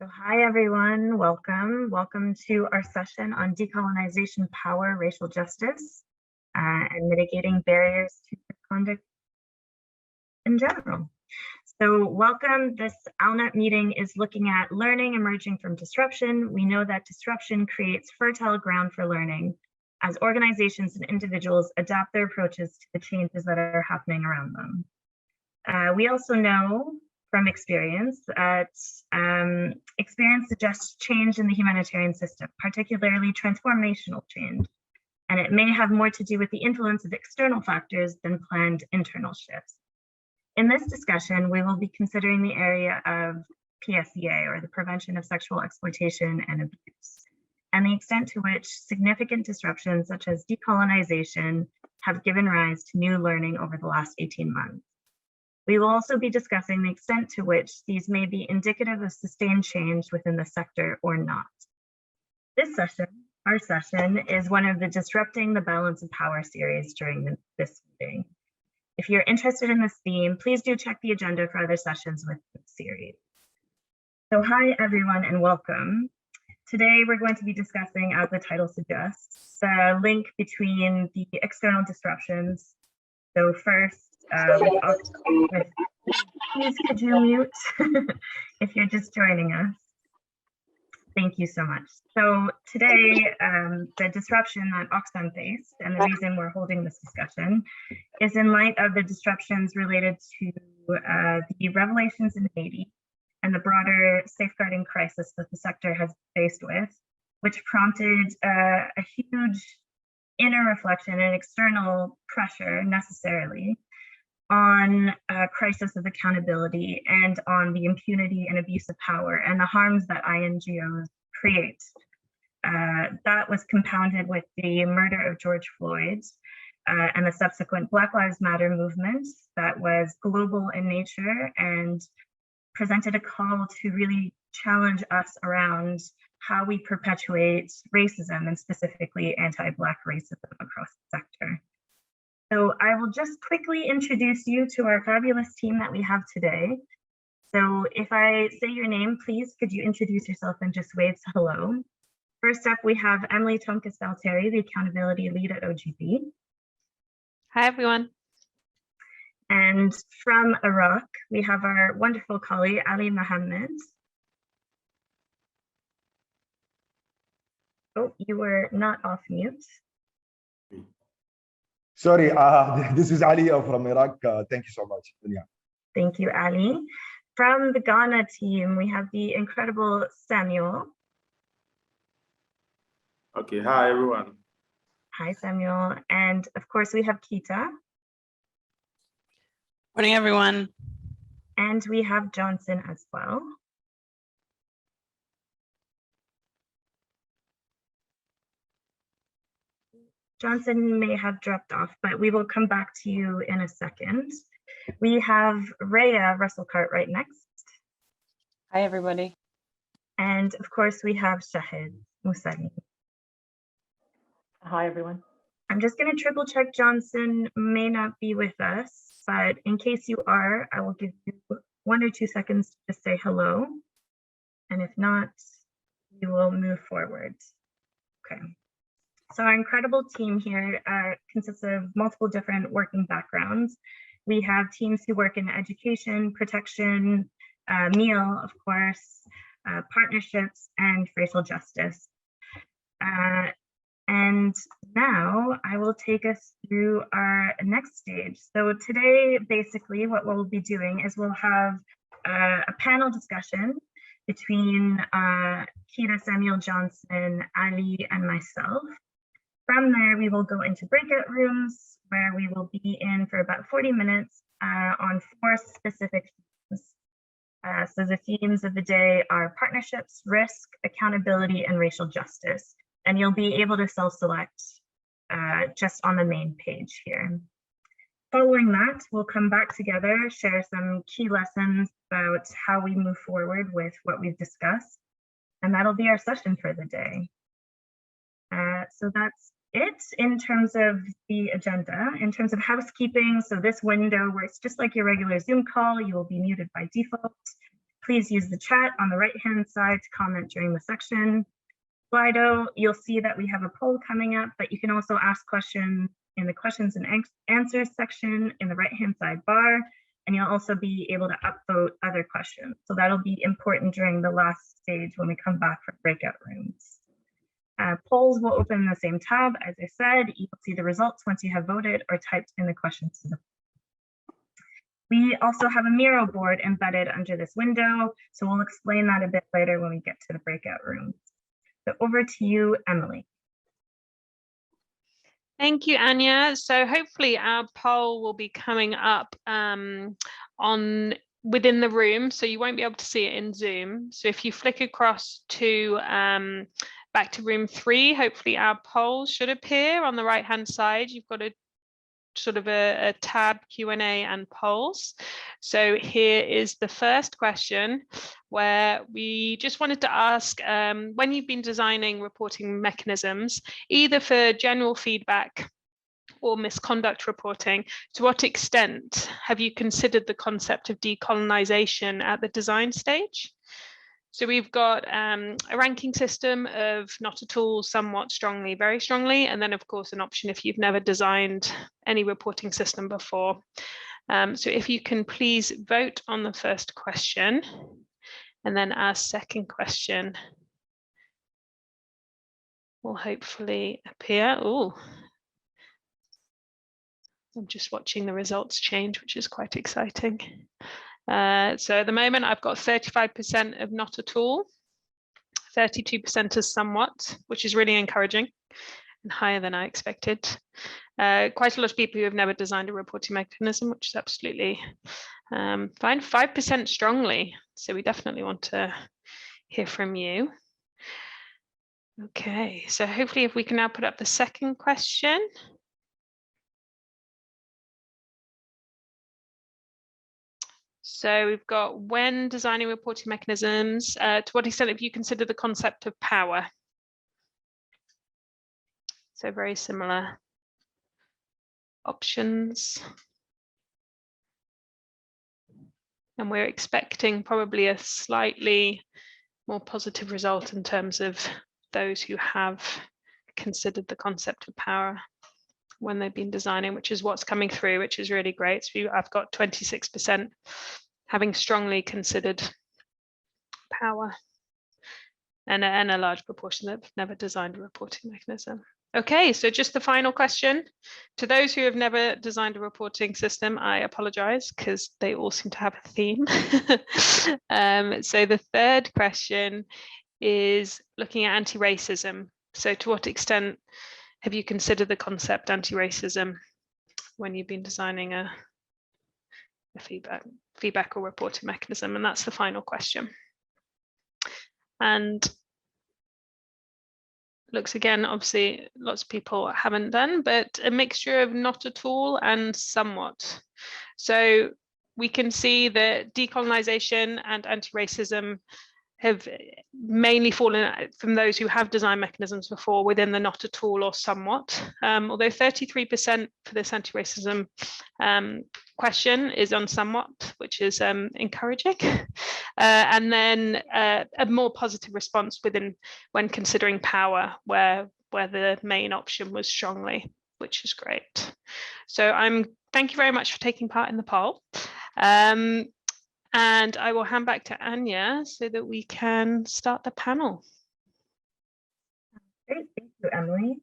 So hi everyone, welcome. Welcome to our session on decolonization, power, racial justice, and mitigating barriers to misconduct in general. So welcome. This ALNAP meeting is looking at learning emerging from disruption. We know that disruption creates fertile ground for learning as organizations and individuals adapt their approaches to the changes that are happening around them. We also know from experience that experience suggests change in the humanitarian system, particularly transformational change. And it may have more to do with the influence of external factors than planned internal shifts. In this discussion, we will be considering the area of PSEA, or the prevention of sexual exploitation and abuse, and the extent to which significant disruptions such as decolonization have given rise to new learning over the last 18 months. We will also be discussing the extent to which these may be indicative of sustained change within the sector or not. This session, our session, is one of the Disrupting the Balance of Power series during this meeting. If you're interested in this theme, please do check the agenda for other sessions with this series. So hi everyone and welcome. Today we're going to be discussing, as the title suggests, the link between the external disruptions. So first, please could you mute if you're just joining us? Thank you so much. So today, the disruption that Oxfam faced, and the reason we're holding this discussion, is in light of the disruptions related to the revelations in Haiti and the broader safeguarding crisis that the sector has faced with, which prompted a huge inner reflection and external pressure necessarily on a crisis of accountability and on the impunity and abuse of power and the harms that INGOs create. That was compounded with the murder of George Floyd and the subsequent Black Lives Matter movement that was global in nature and presented a call to really challenge us around how we perpetuate racism, and specifically anti-Black racism across the sector. So I will just quickly introduce you to our fabulous team that we have today. So if I say your name, please, could you introduce yourself and just wave hello? First up, we have Emily Tomkys Valteri, the accountability lead at OGB. Hi, everyone. And from Iraq, we have our wonderful colleague, Ali Mohammed. Oh, you were not off mute. Sorry, this is Ali from Iraq. Thank you so much. Yeah. Thank you, Ali. From the Ghana team, we have the incredible Samuel. Okay, hi everyone. Hi, Samuel. And of course, we have Keita. Morning, everyone. And we have Johnson as well. Johnson may have dropped off, but we will come back to you in a second. We have Rhaea Russel-Cartwright next. Hi, everybody. And of course, we have Shahd Mousalli. Hi, everyone. I'm just going to triple check Johnson may not be with us, but in case you are, I will give you 1 or 2 seconds to just say hello. And if not, we will move forward. Okay. So our incredible team here consists of multiple different working backgrounds. We have teams who work in education, protection, meal, of course, partnerships, and racial justice. And now I will take us through our next stage. So today, basically, what we'll be doing is we'll have a panel discussion between Keita, Samuel, Johnson, Ali, and myself. From there, we will go into breakout rooms where we will be in for about 40 minutes on 4 specific themes. So the themes of the day are partnerships, risk, accountability, and racial justice. And you'll be able to self-select just on the main page here. Following that, we'll come back together, share some key lessons about how we move forward with what we've discussed. And that'll be our session for the day. So that's it in terms of the agenda. In terms of housekeeping, so this window works just like your regular Zoom call. You will be muted by default. Please use the chat on the right-hand side to comment during the section. Slido, you'll see that we have a poll coming up, but you can also ask questions in the questions and answers section in the right-hand side bar, and you'll also be able to upvote other questions. So that'll be important during the last stage when we come back from breakout rooms. Polls will open in the same tab. As I said, you will see the results once you have voted or typed in the questions to the. We also have a Miro board embedded under this window, so we'll explain that a bit later when we get to the breakout rooms. So over to you, Emily. Thank you, Ania. So hopefully our poll will be coming up within the room, so you won't be able to see it in Zoom. So if you flick across to back to room 3, hopefully our poll should appear on the right-hand side. You've got a sort of a tab Q&A and polls. So here is the first question, where we just wanted to ask, when you've been designing reporting mechanisms, either for general feedback or misconduct reporting, to what extent have you considered the concept of decolonisation at the design stage? So we've got a ranking system of not at all, somewhat, strongly, very strongly, and then of course an option if you've never designed any reporting system before. So if you can please vote on the first question, and then our second question will hopefully appear. Oh, I'm just watching the results change, which is quite exciting. So at the moment, I've got 35% of not at all, 32% as somewhat, which is really encouraging and higher than I expected. Quite a lot of people who have never designed a reporting mechanism, which is absolutely fine. 5% strongly. So we definitely want to hear from you. Okay, so hopefully if we can now put up the second question. So we've got, when designing reporting mechanisms, to what extent have you considered the concept of power? So very similar options. And we're expecting probably a slightly more positive result in terms of those who have considered the concept of power when they've been designing, which is what's coming through, which is really great. So I've got 26% having strongly considered power, and a large proportion that have never designed a reporting mechanism. Okay, so just the final question. To those who have never designed a reporting system, I apologize because they all seem to have a theme. So the third question is looking at anti-racism. So to what extent have you considered the concept anti-racism when you've been designing a feedback or reporting mechanism? And that's the final question. And looks again, obviously lots of people haven't done, but a mixture of not at all and somewhat. So we can see that decolonisation and anti-racism have mainly fallen from those who have designed mechanisms before within the not at all or somewhat, although 33% for this anti-racism question is on somewhat, which is encouraging. And then a more positive response when considering power, where the main option was strongly, which is great. So thank you very much for taking part in the poll. And I will hand back to Ania so that we can start the panel. Great, thank you, Emily.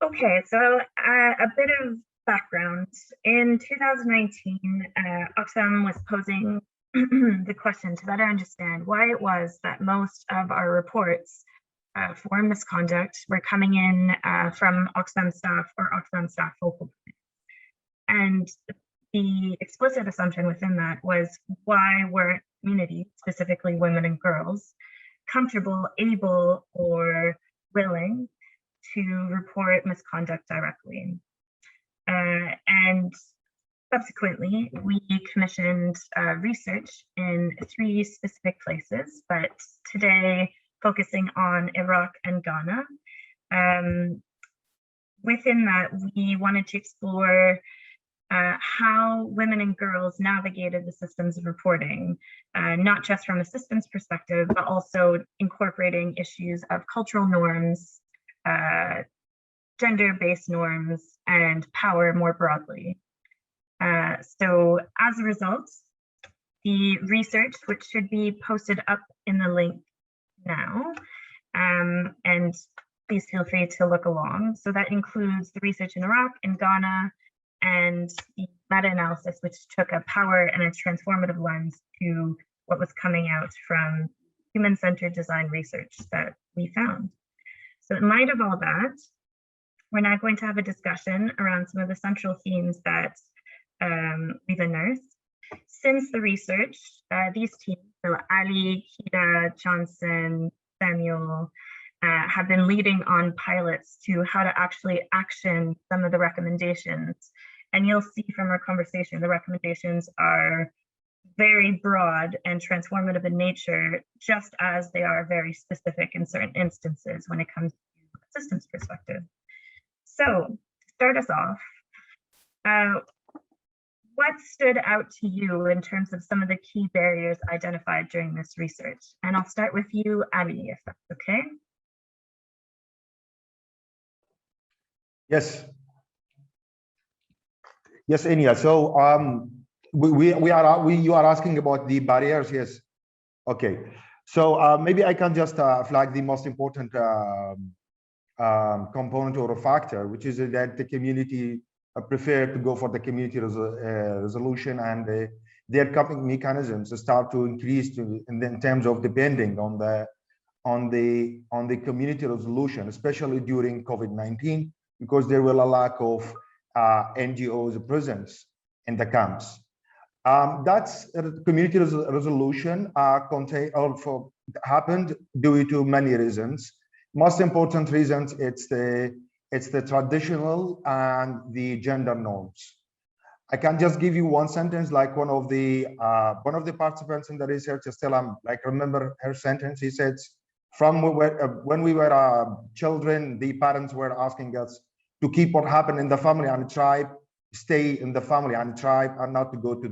Okay, so a bit of background. In 2019, Oxfam was posing the question to better understand why it was that most of our reports for misconduct were coming in from Oxfam staff or Oxfam staff focal points. And the explicit assumption within that was, why weren't communities, specifically women and girls, comfortable, able, or willing to report misconduct directly? And subsequently, we commissioned research in 3 specific places, but today focusing on Iraq and Ghana. Within that, we wanted to explore how women and girls navigated the systems of reporting, not just from a systems perspective, but also incorporating issues of cultural norms, gender-based norms, and power more broadly. So as a result, the research, which should be posted up in the link now, and please feel free to look along. So that includes the research in Iraq and Ghana, and the meta-analysis, which took a power and a transformative lens to what was coming out from human-centered design research that we found. So in light of all that, we're now going to have a discussion around some of the central themes that we've unearthed. Since the research, these teams, so Ali, Keita, Johnson, Samuel, have been leading on pilots to how to actually action some of the recommendations. And you'll see from our conversation, the recommendations are very broad and transformative in nature, just as they are very specific in certain instances when it comes to a systems perspective. So to start us off, what stood out to you in terms of some of the key barriers identified during this research? And I'll start with you, Ali, if that's okay. Yes. Yes, Ania. So you are asking about the barriers. Yes. Okay. So maybe I can just flag the most important component or a factor, which is that the community prefer to go for the community resolution, and their coping mechanisms start to increase in terms of depending on the community resolution, especially during COVID-19, because there were a lack of NGOs presence in the camps. That's community resolution happened due to many reasons. Most important reasons, it's the traditional and the gender norms. I can just give you one sentence, like one of the participants in the research, still remember her sentence. He said, from when we were children, the parents were asking us to keep what happened in the family and tribe, stay in the family and tribe, and not to go to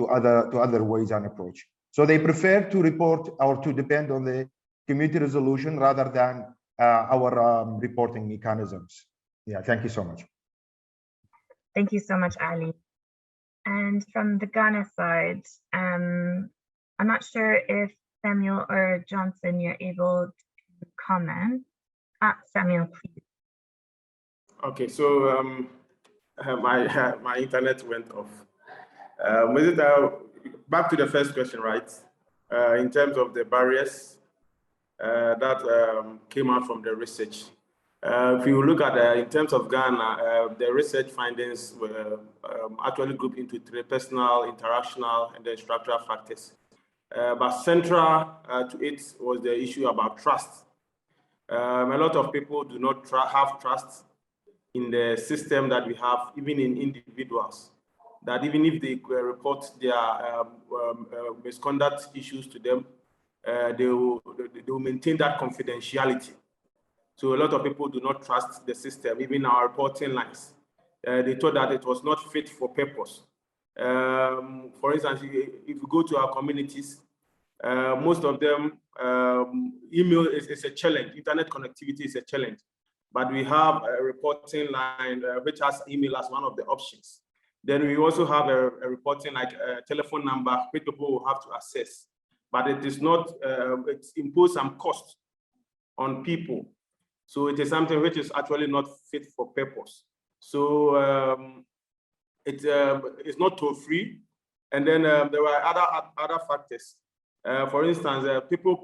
other ways and approach. So they prefer to report or to depend on the community resolution rather than our reporting mechanisms. Yeah, thank you so much. Thank you so much, Ali. And from the Ghana side, I'm not sure if Samuel or Johnson, you're able to comment. Samuel, please. Okay, so my internet went off. Back to the first question, right? In terms of the barriers that came out from the research. If you look at in terms of Ghana, the research findings were actually grouped into three: personal, interactional, and then structural factors. But central to it was the issue about trust. A lot of people do not have trust in the system that we have, even in individuals, that even if they report their misconduct issues to them, they will maintain that confidentiality. So a lot of people do not trust the system, even our reporting lines. They thought that it was not fit for purpose. For instance, if you go to our communities, most of them, email is a challenge. Internet connectivity is a challenge. But we have a reporting line which has email as one of the options. Then we also have a reporting like a telephone number which people will have to access. But it is not, it imposes some cost on people. So it is something which is actually not fit for purpose. So it's not toll-free. And then there were other factors. For instance, people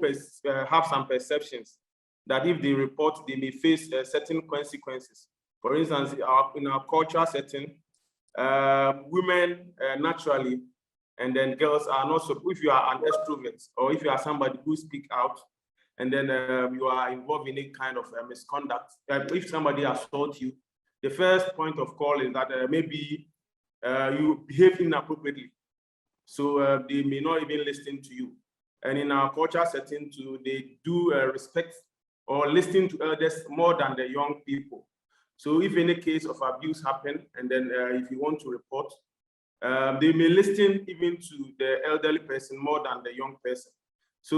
have some perceptions that if they report, they may face certain consequences. For instance, in our cultural setting, women naturally, and then girls are not so, if you are an extrovert or if you are somebody who speak out, and then you are involved in any kind of misconduct, if somebody assaults you, the first point of call is that maybe you behave inappropriately. So they may not even listen to you. And in our cultural setting too, they do respect or listen to elders more than the young people. So if any case of abuse happen, and then if you want to report, they may listen even to the elderly person more than the young person. So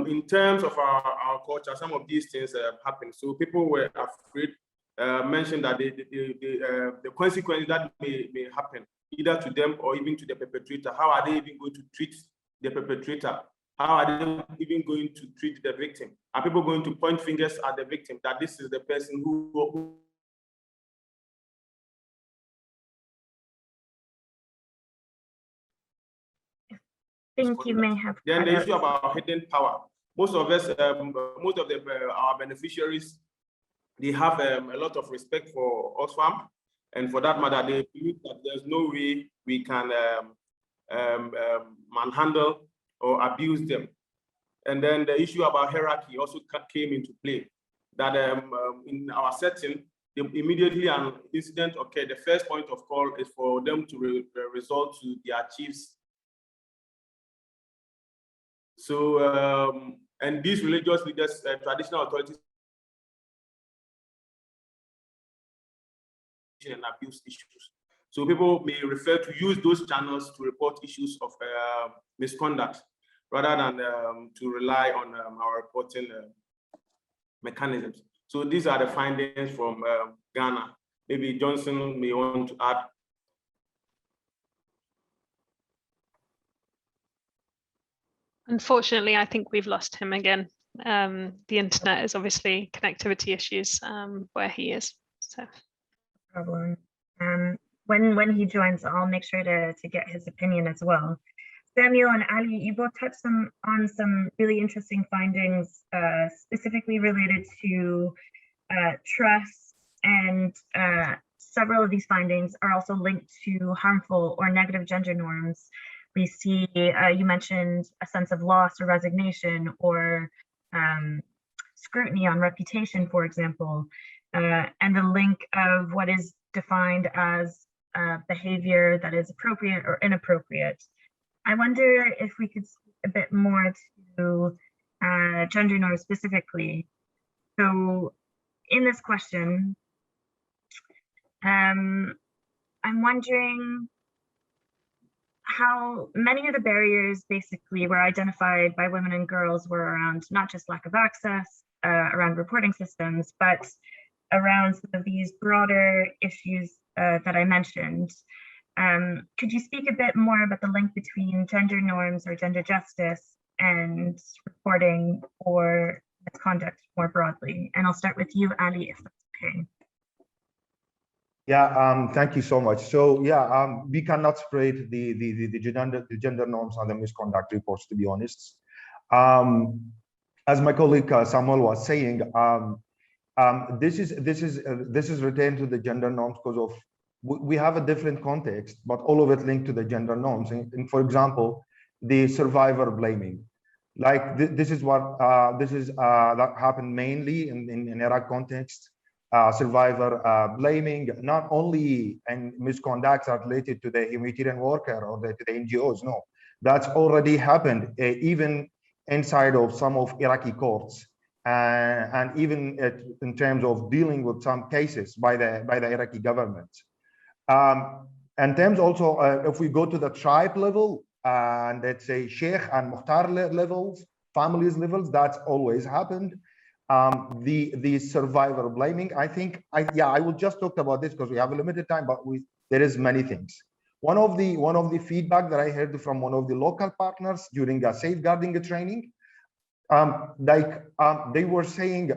in terms of our culture, some of these things happen. So people were afraid, mentioned that the consequences that may happen, either to them or even to the perpetrator. How are they even going to treat the perpetrator? How are they even going to treat the victim? Are people going to point fingers at the victim that this is the person who I think you may have. Then the issue about hidden power. Most of us, most of our beneficiaries, they have a lot of respect for Oxfam, and for that matter, they believe that there's no way we can manhandle or abuse them. And then the issue about hierarchy also came into play. That in our setting, immediately an incident occurred, the first point of call is for them to resort to their chiefs. So, and these religious leaders, traditional authorities, and abuse issues. So people may refer to use those channels to report issues of misconduct, rather than to rely on our reporting mechanisms. So these are the findings from Ghana. Maybe Johnson may want to add. Unfortunately, I think we've lost him again. The internet is obviously connectivity issues where he is. So. Problem. When he joins, I'll make sure to get his opinion as well. Samuel and Ali, you both touched on some really interesting findings, specifically related to trust, and several of these findings are also linked to harmful or negative gender norms. We see, you mentioned a sense of loss or resignation, or scrutiny on reputation, for example, and the link of what is defined as behavior that is appropriate or inappropriate. I wonder if we could speak a bit more to gender norms specifically. So in this question, I'm wondering how many of the barriers basically were identified by women and girls were around not just lack of access, around reporting systems, but around some of these broader issues that I mentioned. Could you speak a bit more about the link between gender norms or gender justice and reporting or misconduct more broadly? And I'll start with you, Ali, if that's okay. Yeah, thank you so much. So yeah, we cannot separate the gender norms and the misconduct reports, to be honest. As my colleague Samuel was saying, this is retained to the gender norms because of we have a different context, but all of it linked to the gender norms. And for example, the survivor blaming, like this is that happened mainly in Iraq context. Survivor blaming, not only and misconducts are related to the humanitarian worker or to the NGOs. No, that's already happened even inside of some of Iraqi courts, and even in terms of dealing with some cases by the Iraqi government. In terms also, if we go to the tribe level, and let's say Sheikh and Mukhtar levels, families levels, that's always happened. The survivor blaming, I think, I will just talk about this because we have a limited time, but there is many things. One of the feedback that I heard from one of the local partners during a safeguarding training, they were saying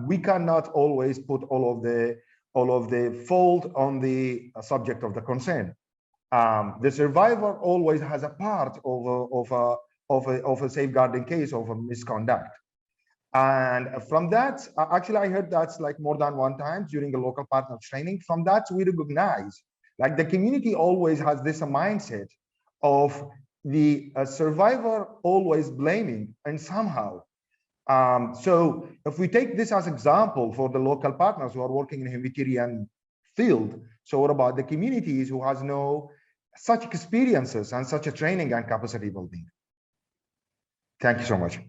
we cannot always put all of the fault on the subject of the concern. The survivor always has a part of a safeguarding case of a misconduct. And from that, actually, I heard that's like more than one time during a local partner training. From that, we recognize like the community always has this mindset of the survivor always blaming and somehow. So if we take this as example for the local partners who are working in the humanitarian field, so what about the communities who has no such experiences and such a training and capacity building? Thank you so much.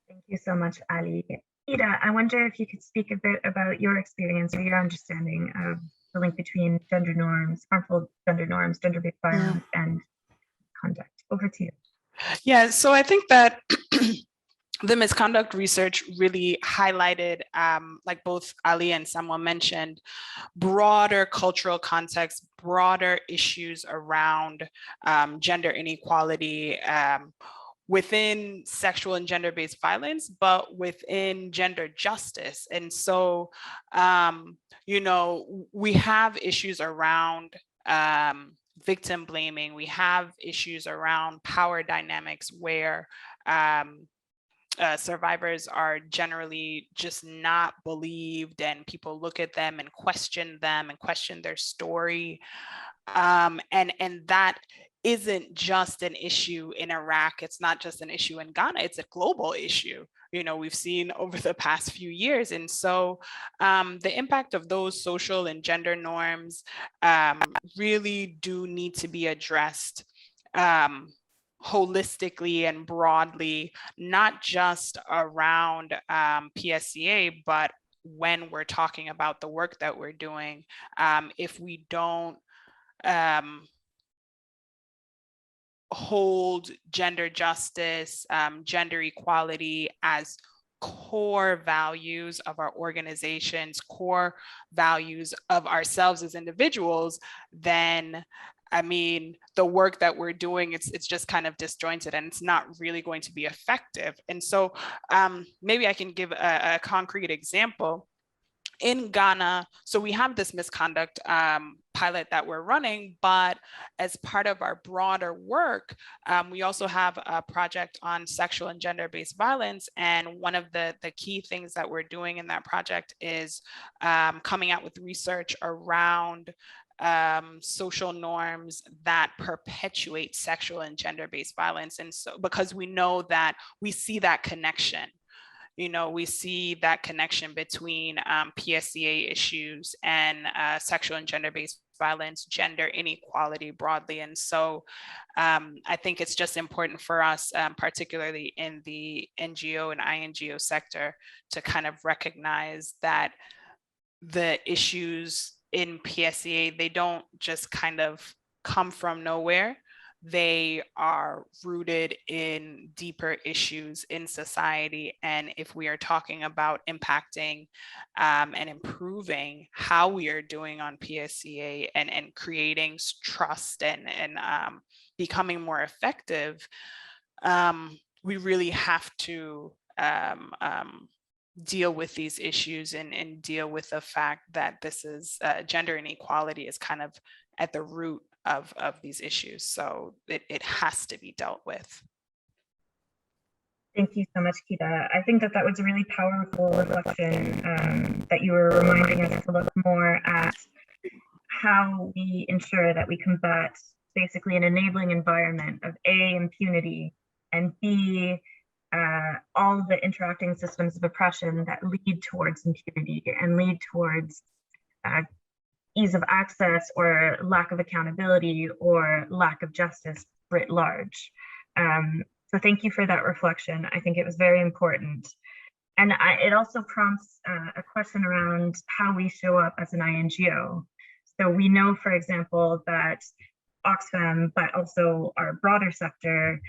Thank you so much, Ali. Keita, I wonder if you could speak a bit about your experience or your understanding of the link between gender norms, harmful gender norms, gender-based violence, and conduct. Over to you. Yeah, so I think that the misconduct research really highlighted, like both Ali and Samuel mentioned, broader cultural context, broader issues around gender inequality within sexual and gender-based violence, but within gender justice. And so, you know, we have issues around victim blaming. We have issues around power dynamics where survivors are generally just not believed, and people look at them and question their story. And that isn't just an issue in Iraq. It's not just an issue in Ghana. It's a global issue. You know, we've seen over the past few years. And so the impact of those social and gender norms really do need to be addressed holistically and broadly, not just around PSCA, but when we're talking about the work that we're doing. If we don't hold gender justice, gender equality as core values of our organizations, core values of ourselves as individuals, then I mean, the work that we're doing, it's just kind of disjointed and it's not really going to be effective. And so maybe I can give a concrete example. In Ghana, so we have this misconduct pilot that we're running, but as part of our broader work, we also have a project on sexual and gender-based violence. And one of the key things that we're doing in that project is coming out with research around social norms that perpetuate sexual and gender-based violence. And so, because we know that we see that connection, you know, we see that connection between PSCA issues and sexual and gender-based violence, gender inequality broadly. And so I think it's just important for us, particularly in the NGO and INGO sector, to kind of recognize that the issues in PSCA, they don't just kind of come from nowhere. They are rooted in deeper issues in society. And if we are talking about impacting and improving how we are doing on PSCA and creating trust and becoming more effective, we really have to deal with these issues and deal with the fact that this is gender inequality is kind of at the root of these issues. So it has to be dealt with. Thank you so much, Keita. I think that was a really powerful reflection that you were reminding us to look more at how we ensure that we combat basically an enabling environment of A, impunity, and B, all the interacting systems of oppression that lead towards impunity and lead towards ease of access or lack of accountability or lack of justice writ large. So thank you for that reflection. I think it was very important. And it also prompts a question around how we show up as an INGO. So we know, for example, that Oxfam, but also our broader sector,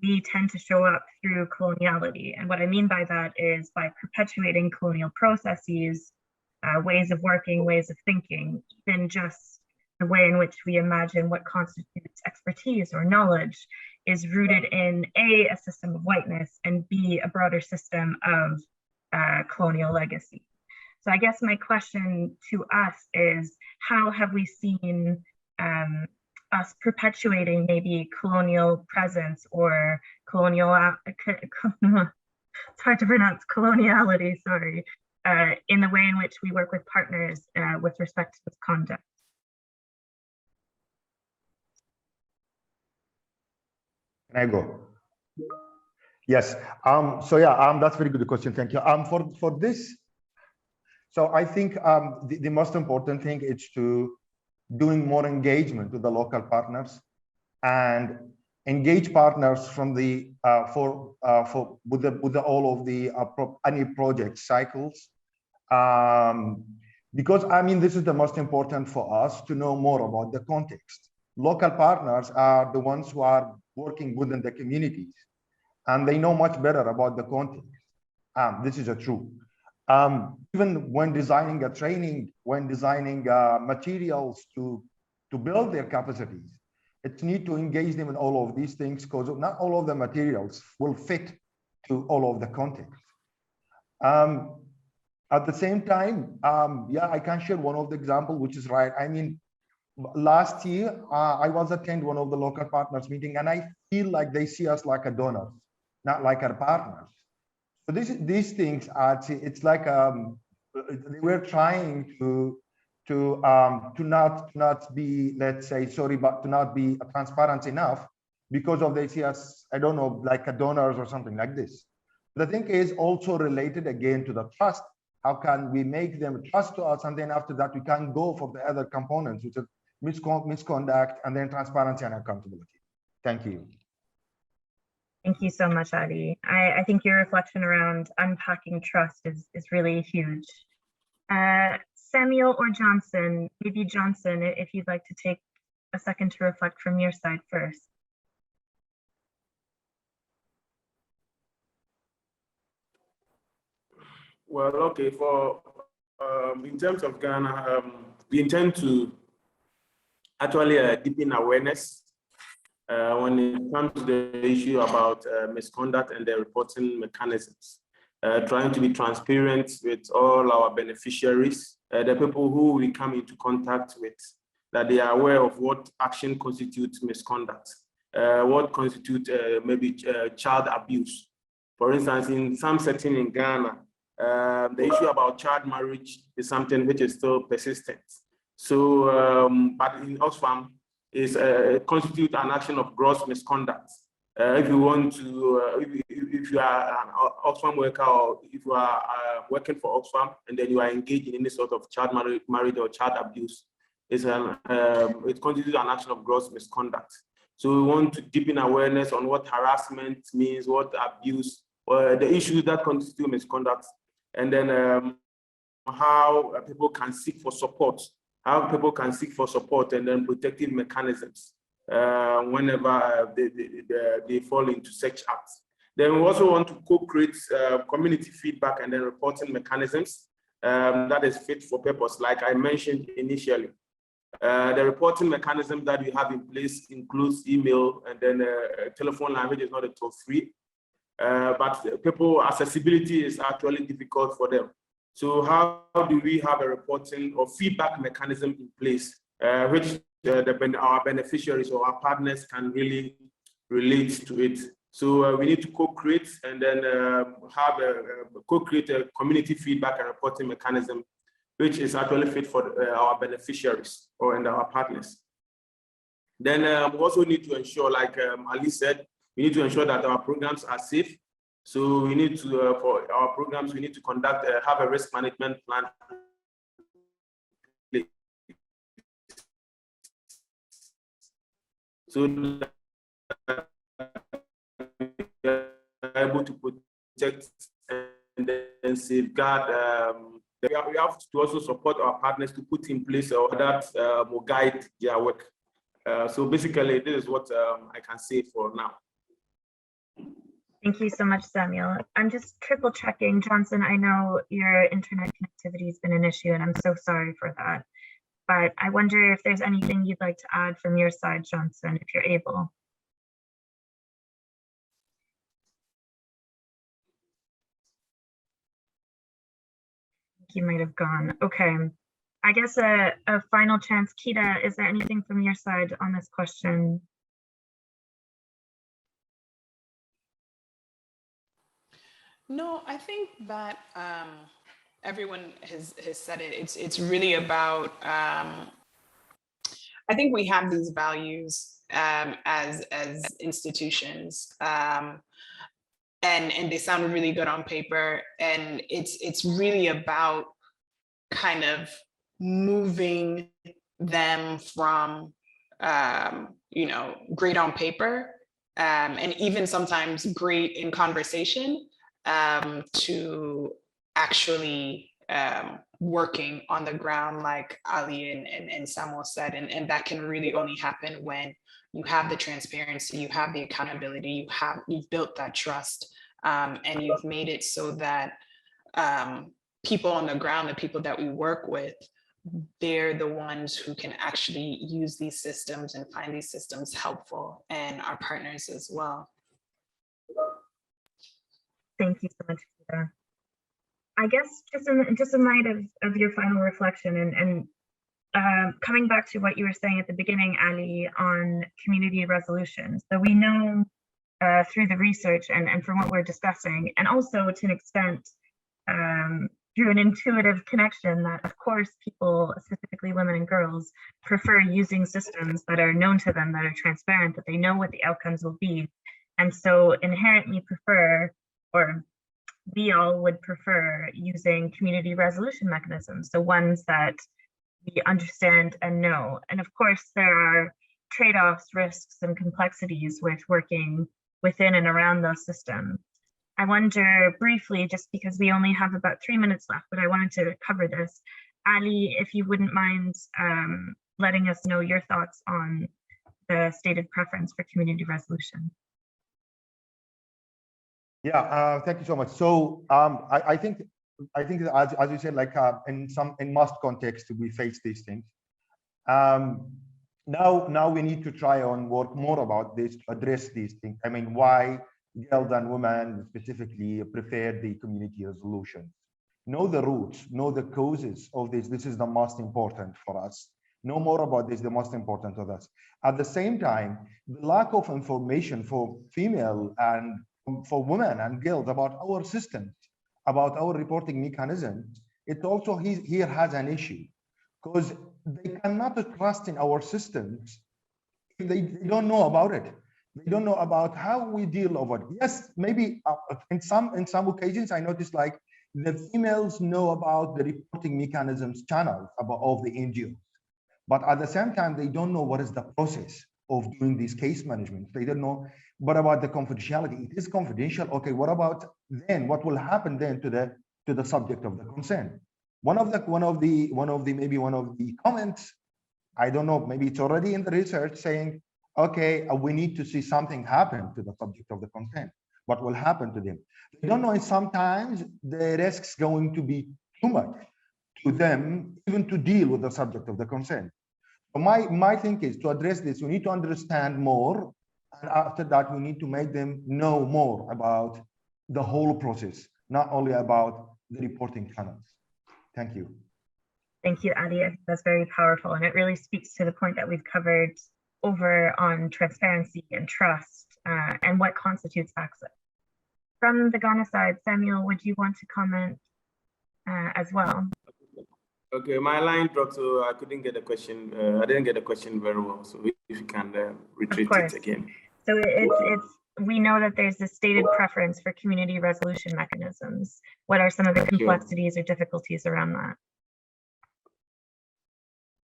we tend to show up through coloniality. And what I mean by that is by perpetuating colonial processes, ways of working, ways of thinking, even just the way in which we imagine what constitutes expertise or knowledge is rooted in A, a system of whiteness, and B, a broader system of colonial legacy. So I guess my question to us is, how have we seen us perpetuating maybe colonial presence or colonial, it's hard to pronounce, coloniality, sorry, in the way in which we work with partners with respect to this conduct? Can I go? Yes. So yeah, that's a very good question. Thank you. For this, so I think the most important thing is to doing more engagement with the local partners and engage partners from the with all of the any project cycles, because I mean this is the most important for us to know more about the context. Local partners are the ones who are working within the communities, and they know much better about the context. This is true. Even when designing a training, when designing materials to build their capacities, it's need to engage them in all of these things, because not all of the materials will fit to all of the context. At the same time, yeah, I can share one of the example, which is right. I mean, last year, I was attend one of the local partners meeting, and I feel like they see us like a donor, not like our partners. So these things are, it's like we're trying to not be, let's say, sorry, but to not be transparent enough, because of they see us, I don't know, like a donors or something like this. The thing is also related again to the trust. How can we make them trust to us, and then after that we can go for the other components, which is misconduct, and then transparency and accountability. Thank you. Thank you so much, Adi. I think your reflection around unpacking trust is really huge. Samuel or Johnson, maybe Johnson, if you'd like to take a second to reflect from your side first. Well, okay, for in terms of Ghana, we intend to actually deepen awareness when it comes to the issue about misconduct and the reporting mechanisms, trying to be transparent with all our beneficiaries, the people who we come into contact with, that they are aware of what action constitutes misconduct, what constitutes maybe child abuse. For instance, in some setting in Ghana, the issue about child marriage is something which is still persistent. So, but in Oxfam, is constitute an action of gross misconduct. If you want to, if you are an Oxfam worker, or if you are working for Oxfam and then you are engaged in any sort of child marriage or child abuse, it constitutes an action of gross misconduct. So we want to deepen awareness on what harassment means, what abuse, or the issues that constitute misconduct, and then how people can seek for support. How people can seek for support, and then protective mechanisms whenever they fall into such acts. Then we also want to co-create community feedback and then reporting mechanisms that is fit for purpose, like I mentioned initially. The reporting mechanism that we have in place includes email and then a telephone line, which is not a toll-free, but people, accessibility is actually difficult for them. So how do we have a reporting or feedback mechanism in place, which our beneficiaries or our partners can really relate to it? So we need to co-create and then co-create a community feedback and reporting mechanism, which is actually fit for our beneficiaries and our partners. Then we also need to ensure, like Ali said, we need to ensure that our programs are safe. So we need to, for our programs, we need to conduct, have a risk management plan. So that we are able to protect and then safeguard. We have to also support our partners to put in place that will guide their work. So basically, this is what I can say for now. Thank you so much, Samuel. I'm just triple checking. Johnson, I know your internet connectivity has been an issue, and I'm so sorry for that. But I wonder if there's anything you'd like to add from your side, Johnson, if you're able. He might have gone. Okay. I guess a final chance. Keita, is there anything from your side on this question? No, I think that everyone has said it. It's really about. I think we have these values as institutions, and they sound really good on paper. And it's really about kind of moving them from great on paper and even sometimes great in conversation, to actually working on the ground, like Ali and Samuel said, and that can really only happen when you have the transparency, you have the accountability, you've built that trust, and you've made it so that people on the ground, the people that we work with, they're the ones who can actually use these systems and find these systems helpful, and our partners as well. Thank you so much, Keita. I guess just in light of your final reflection and coming back to what you were saying at the beginning, Ali, on community resolutions. So we know through the research and from what we're discussing, and also to an extent through an intuitive connection, that of course people, specifically women and girls, prefer using systems that are known to them, that are transparent, that they know what the outcomes will be. And so inherently prefer, or we all would prefer, using community resolution mechanisms, so ones that we understand and know. And of course, there are trade-offs, risks, and complexities with working within and around those systems. I wonder briefly, just because we only have about 3 minutes left, but I wanted to cover this. Ali, if you wouldn't mind letting us know your thoughts on the stated preference for community resolution. Yeah, thank you so much. So I think as you said, like in most contexts, we face these things. Now we need to try and work more about this, to address these things. I mean, why girls and women specifically prefer the community resolution? Know the roots, know the causes of this. This is the most important for us. Know more about this, the most important to us. At the same time, the lack of information for female and for women and girls about our systems, about our reporting mechanisms, it also here has an issue, because they cannot trust in our systems if they don't know about it. They don't know about how we deal with it. Yes, maybe in some occasions I noticed like the females know about the reporting mechanisms channels of the NGOs, but at the same time they don't know what is the process of doing these case management. They don't know. But about the confidentiality, it is confidential. Okay, what about then? What will happen then to the subject of the consent? One of the comments, I don't know, maybe it's already in the research saying, okay, we need to see something happen to the subject of the consent. What will happen to them? They don't know, and sometimes the risk's going to be too much to them, even to deal with the subject of the consent. So my thing is, to address this, we need to understand more. And after that, we need to make them know more about the whole process, not only about the reporting channels. Thank you. Thank you, Ali. I think that's very powerful. And it really speaks to the point that we've covered over on transparency and trust and what constitutes access. From the Ghana side, Samuel, would you want to comment as well? Okay, my line dropped, so I couldn't get the question. I didn't get the question very well. So if you can retrieve it again. So we know that there's a stated preference for community resolution mechanisms. What are some of the complexities or difficulties around that?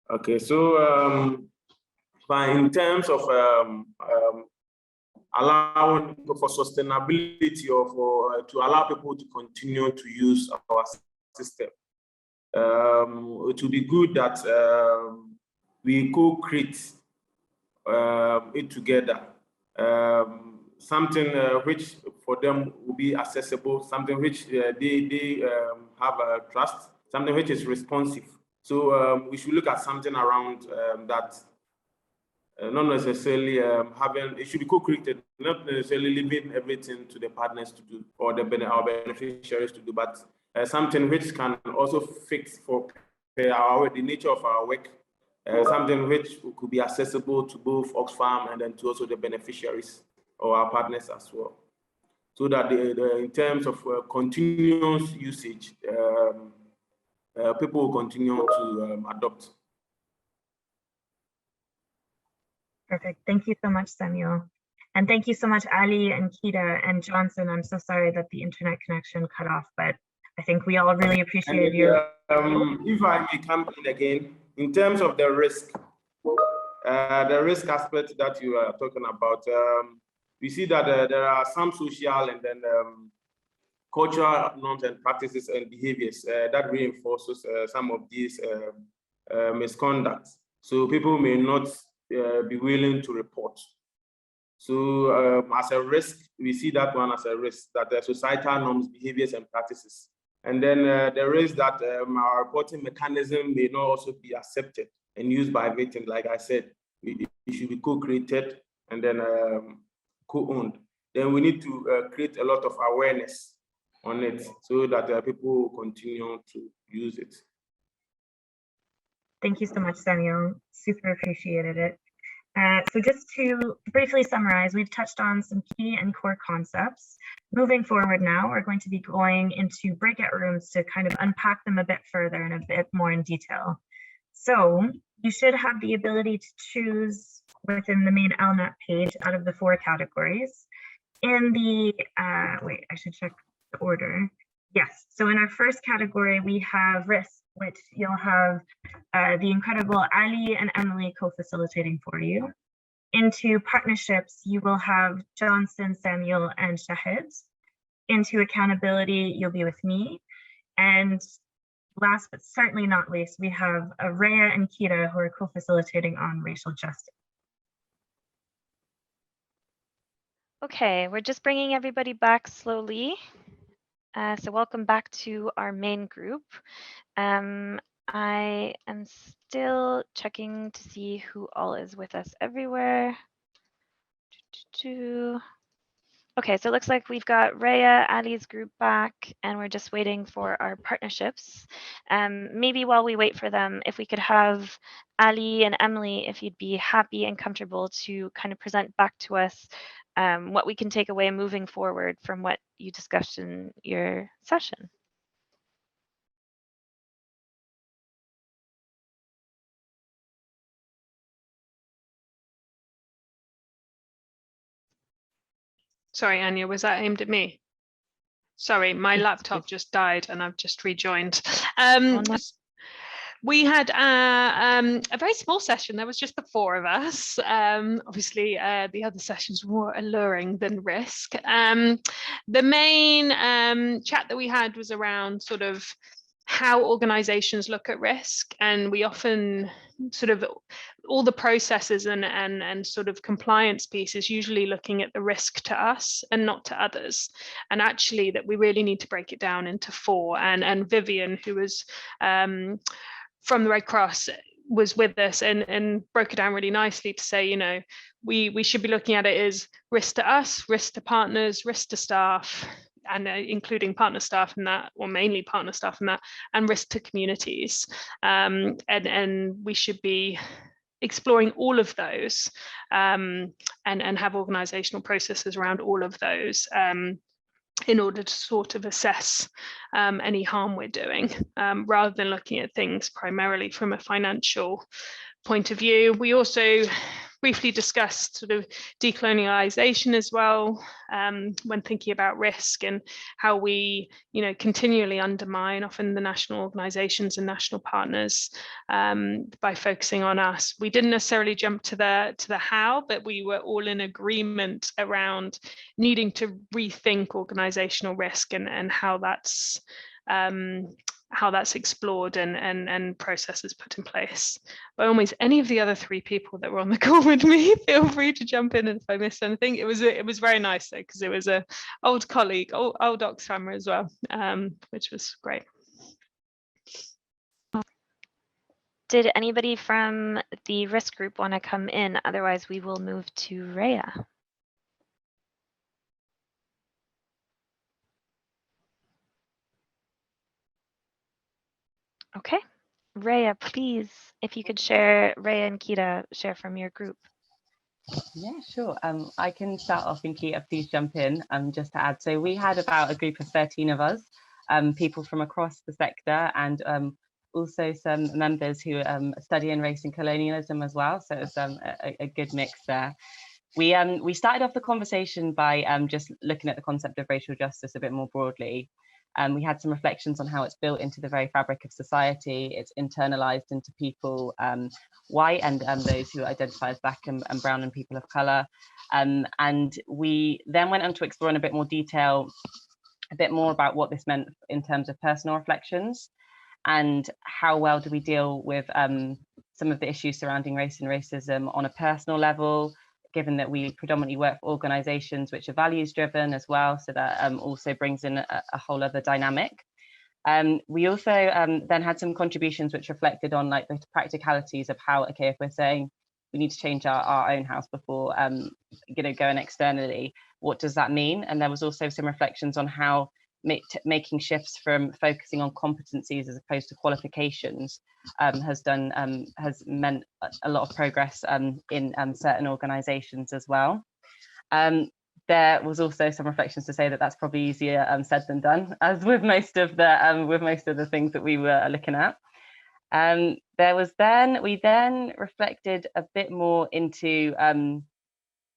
Okay, so in terms of allowing for sustainability or to allow people to continue to use our system, it would be good that we co-create it together. Something which for them will be accessible, something which they have a trust, something which is responsive. So we should look at something around that, not necessarily having, it should be co-created, not necessarily leaving everything to the partners to do or our beneficiaries to do, but something which can also fix for the nature of our work, something which could be accessible to both Oxfam and then to also the beneficiaries or our partners as well. So that in terms of continuous usage, people will continue to adopt. Perfect. Thank you so much, Samuel. And thank you so much, Ali and Keita and Johnson. I'm so sorry that the internet connection cut off, but I think we all really appreciate your... If I may come in again, in terms of the risk aspect that you are talking about, we see that there are some social and then cultural norms and practices and behaviors that reinforces some of these misconducts. So people may not be willing to report. So as a risk, we see that one as a risk, that the societal norms, behaviors, and practices. And then there is that our reporting mechanism may not also be accepted and used by victims. Like I said, it should be co-created and then co-owned. Then we need to create a lot of awareness on it so that people will continue to use it. Thank you so much, Samuel. Super appreciated it. So just to briefly summarize, we've touched on some key and core concepts. Moving forward now, we're going to be going into breakout rooms to kind of unpack them a bit further and a bit more in detail. So you should have the ability to choose within the main ALNAP page out of the 4 categories. In the, wait, I should check the order. Yes, so in our first category, we have risk, which you'll have the incredible Ali and Emily co-facilitating for you. Into partnerships, you will have Johnson, Samuel, and Shahd. Into accountability, you'll be with me. And last but certainly not least, we have Rhaea and Keita who are co-facilitating on racial justice. Okay, we're just bringing everybody back slowly. So welcome back to our main group. I am still checking to see who all is with us everywhere. Okay, so it looks like we've got Rhaea, Ali's group back, and we're just waiting for our partnerships. Maybe while we wait for them, if we could have Ali and Emily, if you'd be happy and comfortable to kind of present back to us what we can take away moving forward from what you discussed in your session. Sorry, Ania, was that aimed at me? Sorry, my laptop just died and I've just rejoined. We had a very small session. There was just the 4 of us. Obviously, the other sessions were more alluring than risk. The main chat that we had was around sort of how organizations look at risk, and we often sort of all the processes and sort of compliance pieces usually looking at the risk to us and not to others, and actually that we really need to break it down into 4. And Vivian, who was from the Red Cross, was with us and broke it down really nicely to say, you know, we should be looking at it as risk to us, risk to partners, risk to staff, and including partner staff in that, or mainly partner staff in that, and risk to communities. And we should be exploring all of those and have organizational processes around all of those in order to sort of assess any harm we're doing, rather than looking at things primarily from a financial point of view. We also briefly discussed sort of decolonialization as well, when thinking about risk and how we, you know, continually undermine often the national organizations and national partners by focusing on us. We didn't necessarily jump to the how, but we were all in agreement around needing to rethink organizational risk and how that's explored and processes put in place. By all means, any of the other 3 people that were on the call with me, feel free to jump in if I missed anything. It was very nice though, because it was a old colleague, old Oxfam as well, which was great. Did anybody from the risk group want to come in? Otherwise, we will move to Rhaea. Okay, Rhaea, please, if you could share, Rhaea and Keita, share from your group. Yeah, sure. I can start off, and Keita, please jump in just to add. So we had about a group of 13 of us, people from across the sector, and also some members who study in race and colonialism as well. So it's a good mix there. We started off the conversation by just looking at the concept of racial justice a bit more broadly. We had some reflections on how it's built into the very fabric of society. It's internalized into people white and those who identify as Black and brown and people of color. And we then went on to explore in a bit more detail, a bit more about what this meant in terms of personal reflections and how well do we deal with some of the issues surrounding race and racism on a personal level, given that we predominantly work for organizations which are values driven as well. So that also brings in a whole other dynamic. We also then had some contributions which reflected on like the practicalities of how, okay, if we're saying we need to change our own house before going externally, what does that mean? And there was also some reflections on how making shifts from focusing on competencies as opposed to qualifications has meant a lot of progress in certain organizations as well. There was also some reflections to say that that's probably easier said than done, as with most of the things that we were looking at. We then reflected a bit more into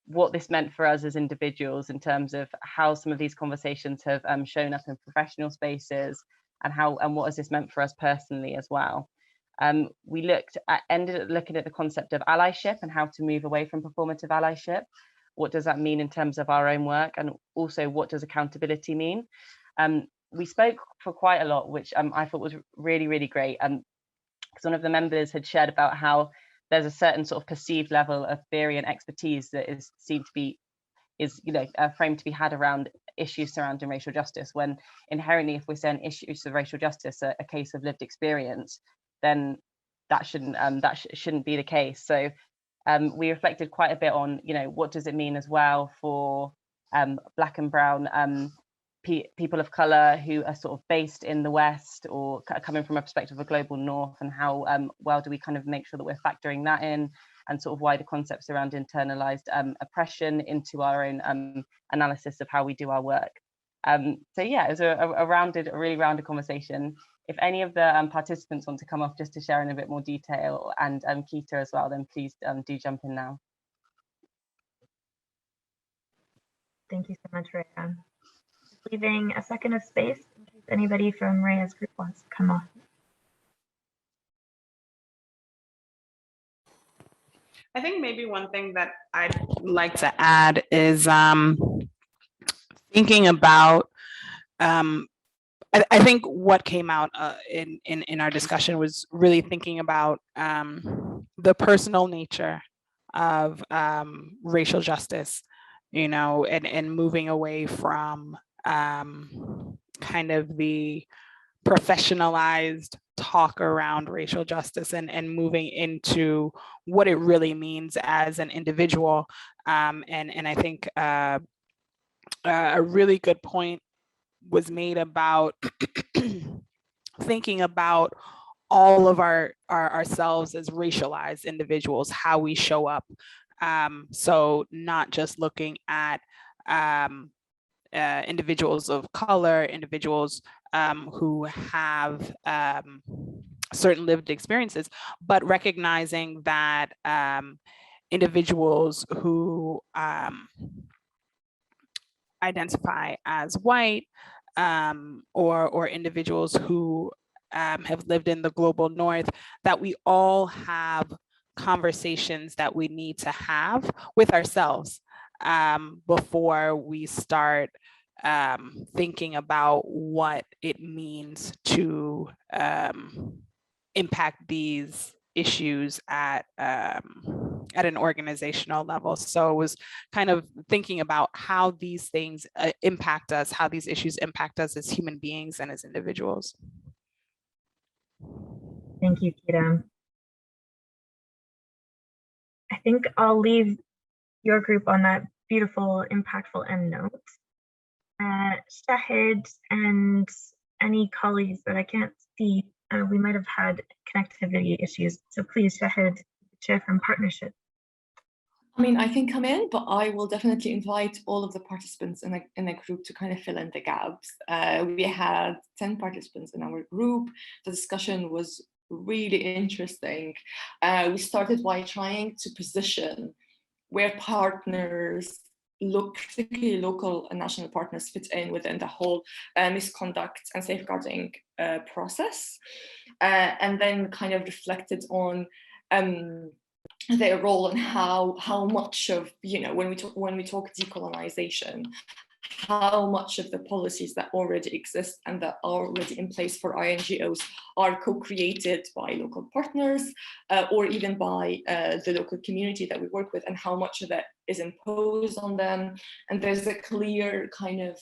what this meant for us as individuals in terms of how some of these conversations have shown up in professional spaces and what has this meant for us personally as well. We ended up looking at the concept of allyship and how to move away from performative allyship. What does that mean in terms of our own work, and also what does accountability mean? We spoke for quite a lot, which I thought was really, really great. Because one of the members had shared about how there's a certain sort of perceived level of theory and expertise that is framed to be had around issues surrounding racial justice, when inherently, if we're saying issues of racial justice are a case of lived experience, then that shouldn't be the case. So we reflected quite a bit on, what does it mean as well for Black and brown people of color who are sort of based in the West or coming from a perspective of a global North, and how well do we kind of make sure that we're factoring that in, and sort of why the concepts around internalized oppression into our own analysis of how we do our work. So yeah, it was a really rounded conversation. If any of the participants want to come up just to share in a bit more detail, and Keita as well, then please do jump in now. Thank you so much, Rhaea. Leaving a second of space in case anybody from Rhaea's group wants to come off. I think maybe one thing that I'd like to add is thinking about, I think what came out in our discussion was really thinking about the personal nature of racial justice, and moving away from kind of the professionalized talk around racial justice and moving into what it really means as an individual. And I think a really good point was made about thinking about all of ourselves as racialized individuals, how we show up. So not just looking at individuals of color, individuals who have certain lived experiences, but recognizing that individuals who identify as white, or individuals who have lived in the global North, that we all have conversations that we need to have with ourselves before we start thinking about what it means to impact these issues at an organizational level. So it was kind of thinking about how these things impact us, how these issues impact us as human beings and as individuals. Thank you, Keita. I think I'll leave your group on that beautiful, impactful end note. Shahd and any colleagues that I can't see, we might have had connectivity issues. So please, Shahd, Chair from Partnership. I mean, I can come in, but I will definitely invite all of the participants in a group to kind of fill in the gaps. We had 10 participants in our group. The discussion was really interesting. We started by trying to position where partners particularly local and national partners fit in within the whole misconduct and safeguarding process, and then kind of reflected on their role and how much of, when we talk decolonization, how much of the policies that already exist and that are already in place for INGOs are co-created by local partners or even by the local community that we work with, and how much of that is imposed on them. And there's a clear kind of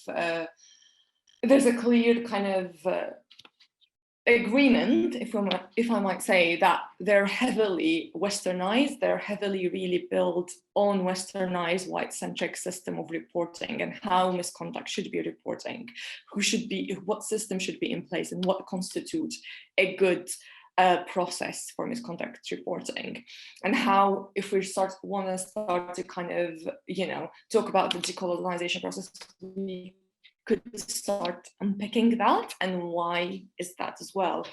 agreement, if I might say, that they're heavily westernized, they're heavily really built on westernized white-centric system of reporting and how misconduct should be reporting, what system should be in place, and what constitutes a good process for misconduct reporting, and how, if we want to start to kind of, talk about the decolonization process, we could start unpicking that, and why is that as well.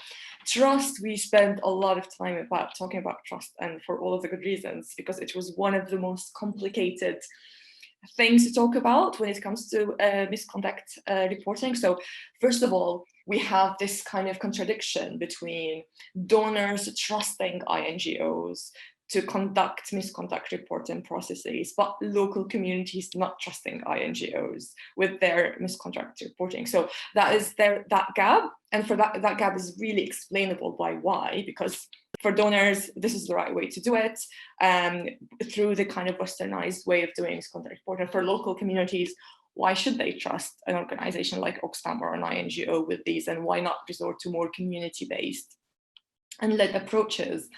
Trust, we spent a lot of time talking about trust, and for all of the good reasons, because it was one of the most complicated things to talk about when it comes to misconduct reporting. So first of all, we have this kind of contradiction between donors trusting INGOs to conduct misconduct reporting processes, but local communities not trusting INGOs with their misconduct reporting. So that is that gap, and for that gap is really explainable by why, because for donors, this is the right way to do it, through the kind of westernized way of doing misconduct reporting. For local communities, why should they trust an organization like Oxfam or an INGO with these, and why not resort to more community-based and led approaches?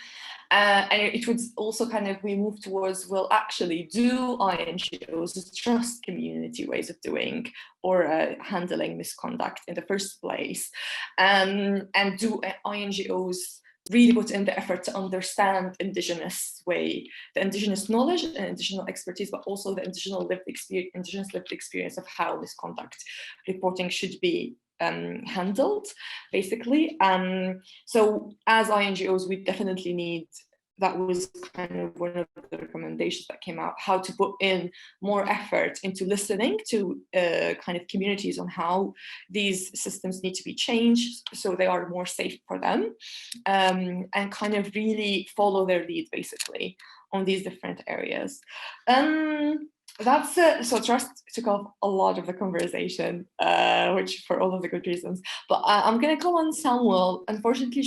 And it would also kind of, we move towards, well, actually, do INGOs trust community ways of doing or handling misconduct in the first place? And do INGOs really put in the effort to understand indigenous knowledge and indigenous expertise, but also the indigenous lived experience of how misconduct reporting should be handled, basically. So as INGOs, we definitely need, that was kind of one of the recommendations that came out, how to put in more effort into listening to kind of communities on how these systems need to be changed so they are more safe for them, and kind of really follow their lead, basically, on these different areas. That's it. So trust took up a lot of the conversation, which for all of the good reasons. But I'm going to call on Samuel. Unfortunately,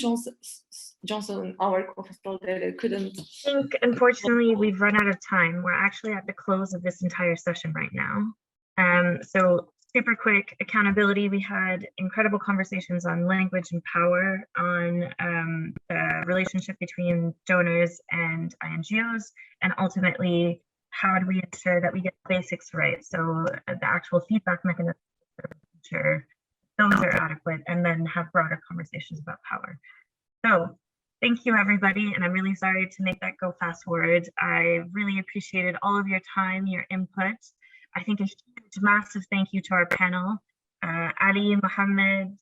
Johnson, our co-facilitator, couldn't. I think, unfortunately, we've run out of time. We're actually at the close of this entire session right now. So super quick accountability. We had incredible conversations on language and power, on the relationship between donors and INGOs, and ultimately, how do we ensure that we get the basics right? So the actual feedback mechanisms, ensure those are adequate, and then have broader conversations about power. So thank you, everybody. And I'm really sorry to make that go fast forward. I really appreciated all of your time, your input. I think a huge, massive thank you to our panel, Ali, Mohammed,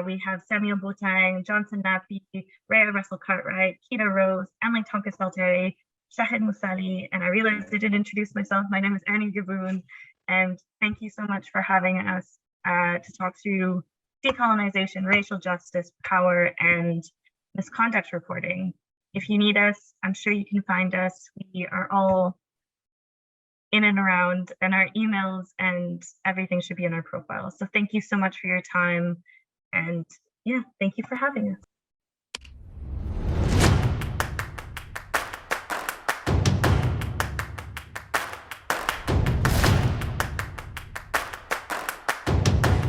we have Samuel Boateng, Johnson Naapi, Rhaea Russel-Cartwright, Keita Rose, Emily Tomkys Valteri, Shahd Mousalli, and I realized I didn't introduce myself. My name is Ania Gaboune, and thank you so much for having us to talk through decolonization, racial justice, power, and misconduct reporting. If you need us, I'm sure you can find us. We are all in and around, and our emails and everything should be in our profile. So thank you so much for your time, and yeah, thank you for having us.